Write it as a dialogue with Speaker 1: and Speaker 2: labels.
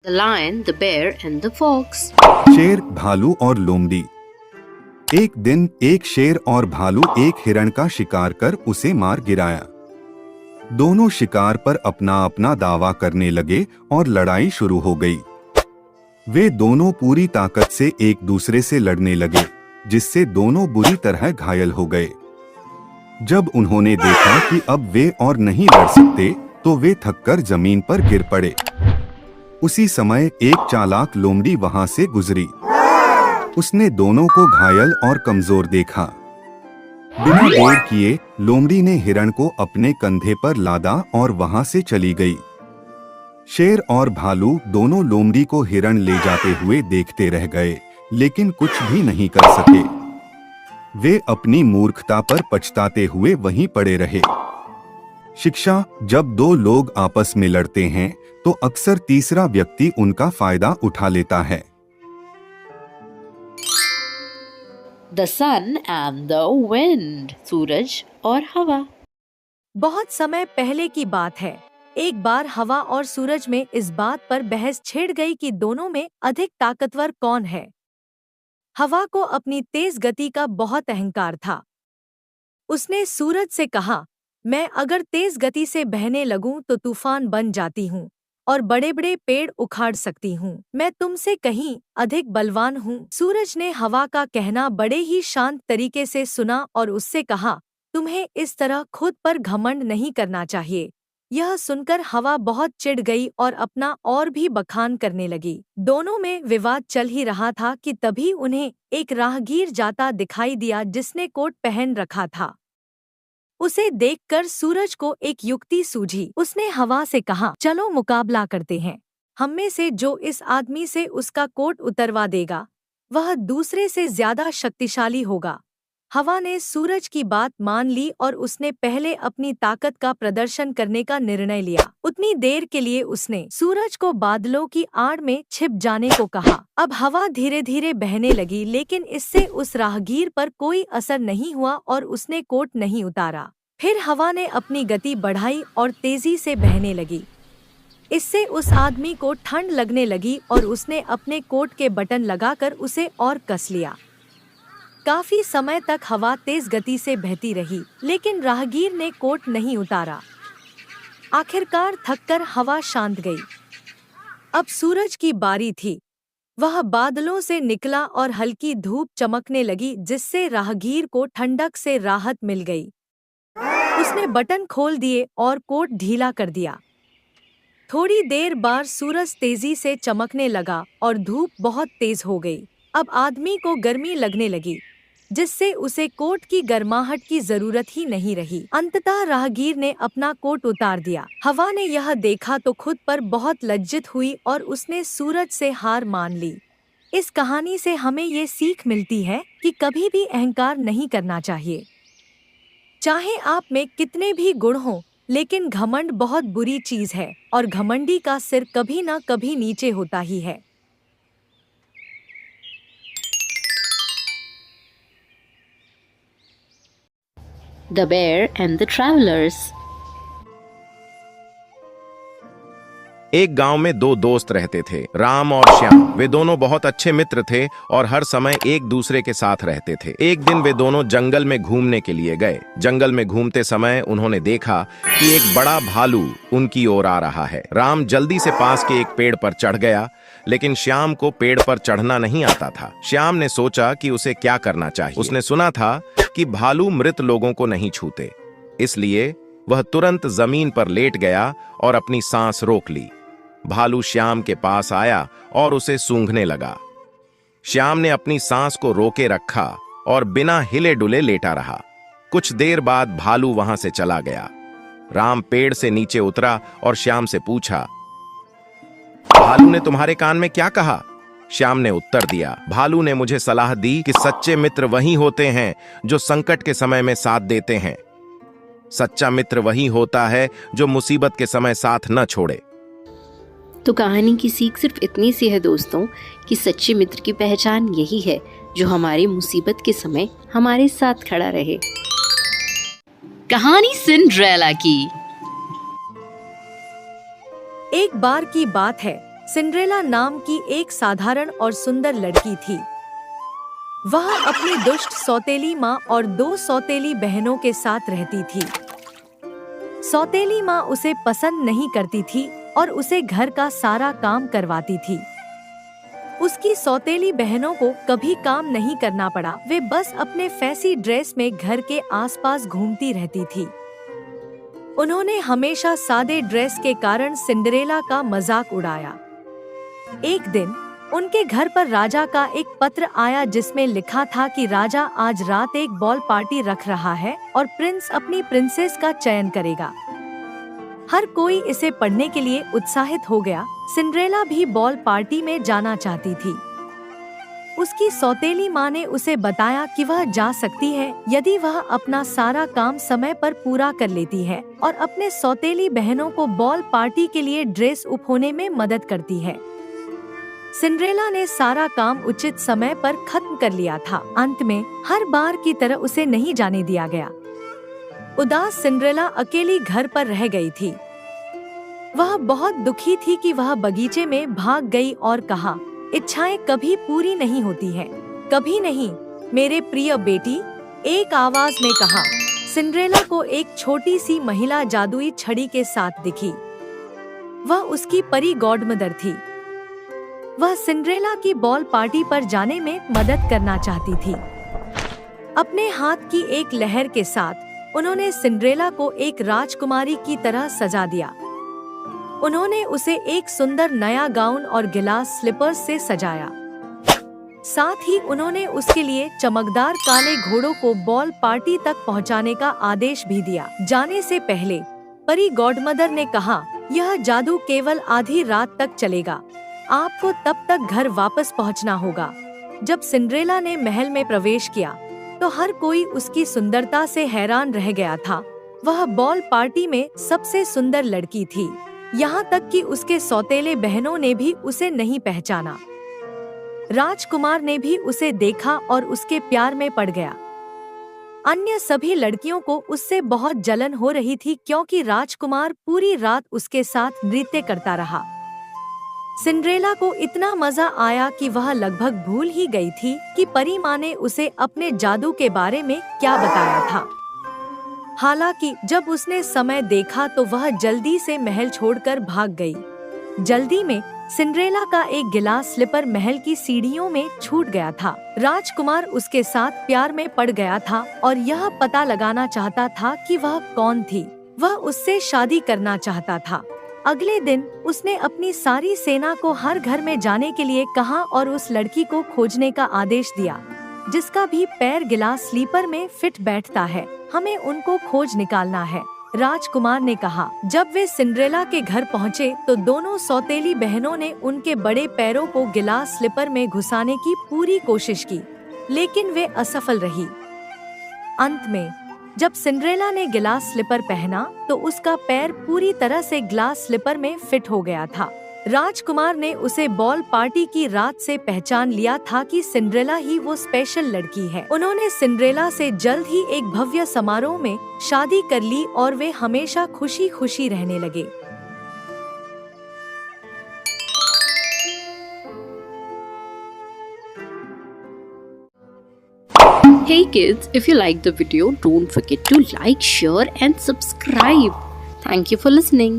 Speaker 1: The Lion, the Bear and the Fox.
Speaker 2: शेर, भालू और लोमड़ी। एक दिन एक शेर और भालू एक हिरण का शिकार कर उसे मार गिराया। दोनों शिकार पर अपना अपना दावा करने लगे और लड़ाई शुरू हो गई। वे दोनों पूरी ताकत से एक दूसरे से लड़ने लगे, जिससे दोनों बुरी तरह घायल हो गए। जब उन्होंने देखा कि अब वे और नहीं लड़ सकते, तो वे थककर जमीन पर गिर पड़े। उसी समय एक चालाक लोमड़ी वहां से गुजरी। उसने दोनों को घायल और कमजोर देखा। बिना देर किए लोमड़ी ने हिरण को अपने कंधे पर लादा और वहां से चली गई। शेर और भालू दोनों लोमड़ी को हिरण ले जाते हुए देखते रह गए, लेकिन कुछ भी नहीं कर सके। वे अपनी मूर्खता पर पछताते हुए वहीं पड़े रहे। शिक्षा: जब दो लोग आपस में लड़ते हैं तो अक्सर तीसरा व्यक्ति उनका फायदा उठा लेता है।
Speaker 1: The sun and the wind. सूरज और हवा।
Speaker 3: बहुत समय पहले की बात है। एक बार हवा और सूरज में इस बात पर बहस छिड़ गई कि दोनों में अधिक ताकतवर कौन है। हवा को अपनी तेज गति का बहुत अहंकार था। उसने सूरज से कहा, मैं अगर तेज गति से बहने लगूं तो तूफान बन जाती हूँ और बड़े बड़े पेड़ उखाड़ सकती हूँ। मैं तुमसे कहीं अधिक बलवान हूँ। सूरज ने हवा का कहना बड़े ही शांत तरीके से सुना और उससे कहा, तुम्हें इस तरह खुद पर घमंड नहीं करना चाहिए। यह सुनकर हवा बहुत चिढ़ गई और अपना और भी बखान करने लगी। दोनों में विवाद चल ही रहा था कि तभी उन्हें एक राहगीर जाता दिखाई दिया जिसने कोट पहन रखा था। उसे देखकर सूरज को एक युक्ति सूझी। उसने हवा से कहा, चलो मुकाबला करते हैं। हम में से जो इस आदमी से उसका कोट उतरवा देगा, वह दूसरे से ज्यादा शक्तिशाली होगा। हवा ने सूरज की बात मान ली और उसने पहले अपनी ताकत का प्रदर्शन करने का निर्णय लिया। उतनी देर के लिए उसने सूरज को बादलों की आड़ में छिप जाने को कहा। अब हवा धीरे धीरे बहने लगी, लेकिन इससे उस राहगीर पर कोई असर नहीं हुआ और उसने कोट नहीं उतारा। फिर हवा ने अपनी गति बढ़ाई और तेजी से बहने लगी। इससे उस आदमी को ठंड लगने लगी और उसने अपने कोट के बटन लगाकर उसे और कस लिया। काफी समय तक हवा तेज गति से बहती रही, लेकिन राहगीर ने कोट नहीं उतारा। आखिरकार थककर हवा शांत गई। अब सूरज की बारी थी। वह बादलों से निकला और हल्की धूप चमकने लगी, जिससे राहगीर को ठंडक से राहत मिल गई। उसने बटन खोल दिए और कोट ढीला कर दिया। थोड़ी देर बाद सूरज तेजी से चमकने लगा और धूप बहुत तेज हो गई। अब आदमी को गर्मी लगने लगी, जिससे उसे कोट की गर्माहट की जरूरत ही नहीं रही। अंततः राहगीर ने अपना कोट उतार दिया। हवा ने यह देखा तो खुद पर बहुत लज्जित हुई और उसने सूरज से हार मान ली। इस कहानी से हमें ये सीख मिलती है कि कभी भी अहंकार नहीं करना चाहिए। चाहे आप में कितने भी गुण हों, लेकिन घमंड बहुत बुरी चीज है और घमंडी का सिर कभी न कभी नीचे होता ही है।
Speaker 1: The Bear and the Travelers.
Speaker 4: एक गांव में दो दोस्त रहते थे, राम और श्याम। वे दोनों बहुत अच्छे मित्र थे और हर समय एक दूसरे के साथ रहते थे। एक दिन वे दोनों जंगल में घूमने के लिए गए। जंगल में घूमते समय उन्होंने देखा कि एक बड़ा भालू उनकी ओर आ रहा है। राम जल्दी से पास के एक पेड़ पर चढ़ गया, लेकिन श्याम को पेड़ पर चढ़ना नहीं आता था। श्याम ने सोचा कि उसे क्या करना चाहिए। उसने सुना था कि भालू मृत लोगों को नहीं छूते, इसलिए वह तुरंत जमीन पर लेट गया और अपनी सांस रोक ली। भालू श्याम के पास आया और उसे सूंघने लगा। श्याम ने अपनी सांस को रोके रखा और बिना हिले डुले लेटा रहा। कुछ देर बाद भालू वहां से चला गया। राम पेड़ से नीचे उतरा और श्याम से पूछा, भालू ने तुम्हारे कान में क्या कहा? श्याम ने उत्तर दिया, भालू ने मुझे सलाह दी कि सच्चे मित्र वही होते हैं जो संकट के समय में साथ देते हैं। सच्चा मित्र वही होता है जो मुसीबत के समय साथ न छोड़े।
Speaker 1: तो कहानी की सीख सिर्फ इतनी सी है दोस्तों, कि सच्चे मित्र की पहचान यही है जो हमारी मुसीबत के समय हमारे साथ खड़ा रहे। कहानी सिंड्रेला की।
Speaker 3: एक बार की बात है, सिंड्रेला नाम की एक साधारण और सुंदर लड़की थी। वह अपनी दुष्ट सौतेली माँ और 2 सौतेली बहनों के साथ रहती थी। सौतेली माँ उसे पसंद नहीं करती थी और उसे घर का सारा काम करवाती थी। उसकी सौतेली बहनों को कभी काम नहीं करना पड़ा, वे बस अपने फैंसी ड्रेस में घर के आसपास घूमती रहती थी। उन्होंने हमेशा सादे ड्रेस के कारण सिंड्रेला का मजाक उड़ाया। एक दिन उनके घर पर राजा का एक पत्र आया जिसमें लिखा था कि राजा आज रात एक बॉल पार्टी रख रहा है और प्रिंस अपनी प्रिंसेस का चयन करेगा। हर कोई इसे पढ़ने के लिए उत्साहित हो गया। सिंड्रेला भी बॉल पार्टी में जाना चाहती थी। उसकी सौतेली माँ ने उसे बताया कि वह जा सकती है यदि वह अपना सारा काम समय पर पूरा कर लेती है और अपने सौतेली बहनों को बॉल पार्टी के लिए ड्रेस अप होने में मदद करती है। सिंड्रेला ने सारा काम उचित समय पर खत्म कर लिया था। अंत में हर बार की तरह उसे नहीं जाने दिया गया। उदास सिंड्रेला अकेली घर पर रह गई थी। वह बहुत दुखी थी कि वह बगीचे में भाग गई और कहा, इच्छाएं कभी पूरी नहीं होती हैं। कभी नहीं मेरे प्रिय बेटी, एक आवाज में कहा। सिंड्रेला को एक छोटी सी महिला जादुई छड़ी के साथ दिखी। वह उसकी परी गॉडमदर थी। वह सिंड्रेला की बॉल पार्टी पर जाने में मदद करना चाहती थी। अपने हाथ की एक लहर के साथ उन्होंने सिंड्रेला को एक राजकुमारी की तरह सजा दिया। उन्होंने उसे एक सुंदर नया गाउन और गिलास स्लीपर्स से सजाया। साथ ही उन्होंने उसके लिए चमकदार काले घोड़ों को बॉल पार्टी तक पहुंचाने का आदेश भी दिया। जाने से पहले परी गॉडमदर ने कहा, यह जादू केवल आधी रात तक चलेगा। आपको तब तक घर वापस पहुंचना होगा। जब सिंड्रेला ने महल में प्रवेश किया तो हर कोई उसकी सुंदरता से हैरान रह गया था। वह बॉल पार्टी में सबसे सुंदर लड़की थी, यहाँ तक कि उसके सौतेले बहनों ने भी उसे नहीं पहचाना। राजकुमार ने भी उसे देखा और उसके प्यार में पड़ गया। अन्य सभी लड़कियों को उससे बहुत जलन हो रही थी क्योंकि राजकुमार पूरी रात उसके साथ नृत्य करता रहा। सिंड्रेला को इतना मजा आया कि वह लगभग भूल ही गई थी कि परी माँ ने उसे अपने जादू के बारे में क्या बताया था। हालांकि जब उसने समय देखा तो वह जल्दी से महल छोड़कर भाग गई। जल्दी में सिंड्रेला का एक गिलास स्लीपर महल की सीढ़ियों में छूट गया था। राजकुमार उसके साथ प्यार में पड़ गया था और यह पता लगाना चाहता था कि वह कौन थी। वह उससे शादी करना चाहता था। अगले दिन उसने अपनी सारी सेना को हर घर में जाने के लिए कहा और उस लड़की को खोजने का आदेश दिया जिसका भी पैर गिलास स्लीपर में फिट बैठता है। हमें उनको खोज निकालना है। राजकुमार ने कहा। जब वे सिंड्रेला के घर पहुँचे तो दोनों सौतेली बहनों ने उनके बड़े पैरों को गिलास स्लीपर में घुसाने की पूरी कोशिश की, लेकिन वे असफल रही। अंत में जब सिंड्रेला ने गिलास स्लीपर पहना तो उसका पैर पूरी तरह से ग्लास स्लीपर में फिट हो गया था। राजकुमार ने उसे बॉल पार्टी की रात से पहचान लिया था कि सिंड्रेला ही वो स्पेशल लड़की है। उन्होंने सिंड्रेला से जल्द ही एक भव्य समारोह में शादी कर ली और वे हमेशा खुशी खुशी रहने लगे।
Speaker 1: Hey kids, if you like the video, don't forget to like, share and subscribe. Thank you for listening.